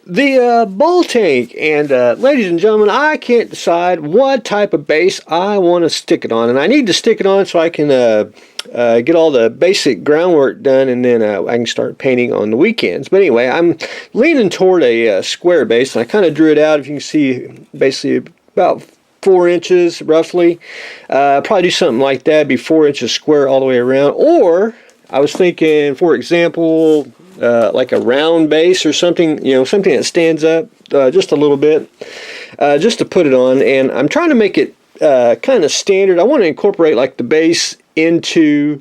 The ball tank, and ladies and gentlemen, I can't decide what type of base I want to stick it on, and I need to stick it on so I can get all the basic groundwork done, and then I can start painting on the weekends. But anyway, I'm leaning toward a square base, and I kind of drew it out. If you can see, basically about 4 inches roughly. Probably do something like that, be 4 inches square all the way around. Or I was thinking, for example, like a round base or something, something that stands up just a little bit, just to put it on. And I'm trying to make it kind of standard. I want to incorporate like the base into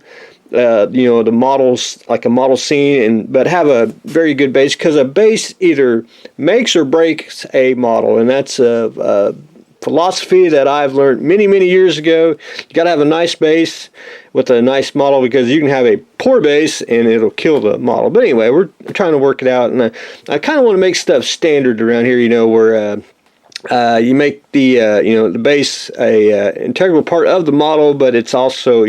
the models, like a model scene, but have a very good base, because a base either makes or breaks a model, and that's a philosophy that I've learned many years ago. You got to have a nice base with a nice model, because you can have a poor base and it'll kill the model. But anyway, we're trying to work it out, and I kind of want to make stuff standard around here, where you make the base a integral part of the model, but it's also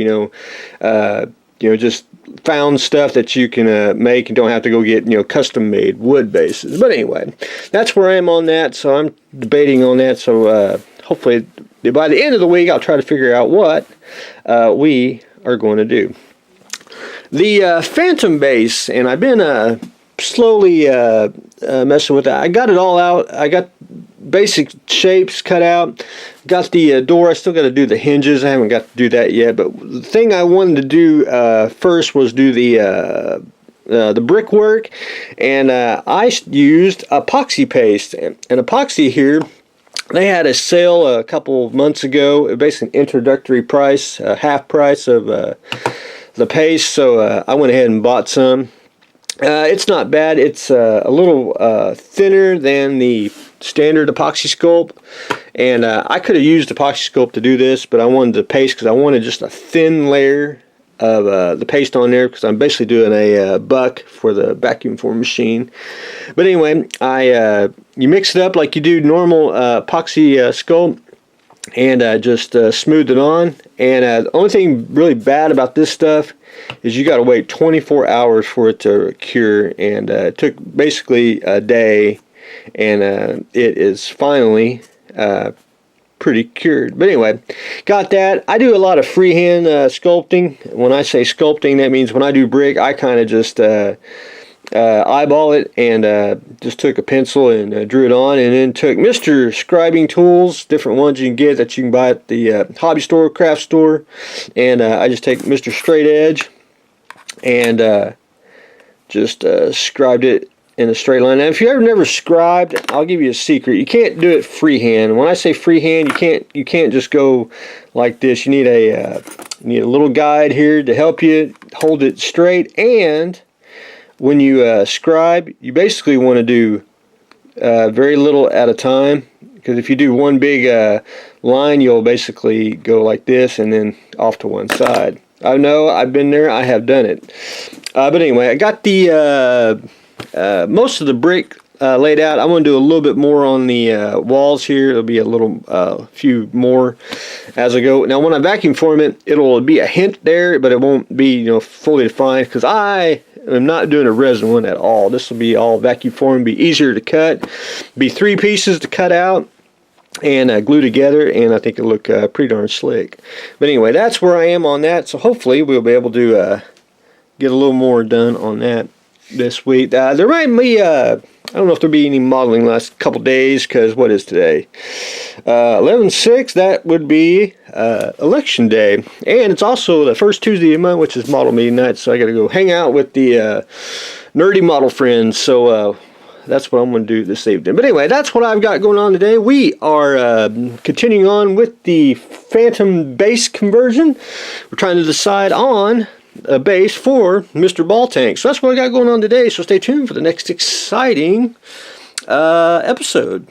just found stuff that you can make and don't have to go get custom made wood bases. But anyway, that's where I am on that. So I'm debating on that. So hopefully by the end of the week I'll try to figure out what we are going to do. The Phantom base, and I've been slowly messing with that. I got it all out. I got basic shapes cut out, got the door. I still got to do the hinges. I haven't got to do that yet, but the thing I wanted to do first was do the brickwork, and I used epoxy paste. And epoxy here, they had a sale a couple of months ago, basically an introductory price, half price of the paste, so I went ahead and bought some. It's not bad. It's a little thinner than the standard epoxy sculpt, and I could have used epoxy sculpt to do this, but I wanted the paste because I wanted just a thin layer of the paste on there, because I'm basically doing a buck for the vacuum form machine. But anyway, you mix it up like you do normal epoxy sculpt, and just smooth it on. And the only thing really bad about this stuff is you got to wait 24 hours for it to cure, and it took basically a day, and it is finally pretty cured. But anyway, got that. I do a lot of freehand sculpting. When I say sculpting, that means when I do brick, I kind of just eyeball it, and just took a pencil and drew it on, and then took Mr. Scribing tools, different ones you can get that you can buy at the hobby store, craft store, and I just take Mr. Straight Edge and just scribed it in a straight line. Now, if you ever never scribed, I'll give you a secret. You can't do it freehand. When I say freehand, you can't just go like this. You need a little guide here to help you hold it straight. And when you scribe, you basically want to do very little at a time, because if you do one big line, you'll basically go like this and then off to one side. I know, I've been there, I have done it. But anyway, I got the most of the brick laid out. I'm going to do a little bit more on the walls here. There'll be a little few more as I go. Now when I vacuum form it, it'll be a hint there, but it won't be fully defined, because I am not doing a resin one at all. This will be all vacuum formed, be easier to cut, be 3 pieces to cut out and glue together, and I think it'll look pretty darn slick. But anyway, that's where I am on that. So hopefully we'll be able to get a little more done on that this week. There might be I don't know if there'll be any modeling last couple days, because what is today? 11/6. That would be election day, and it's also the first Tuesday of the month, which is model meeting night. So I got to go hang out with the nerdy model friends. So that's what I'm going to do this evening. But anyway, that's what I've got going on today. We are continuing on with the Phantom base conversion. We're trying to decide on a base for Mr. Ball Tank. So that's what I got going on today. So stay tuned for the next exciting episode.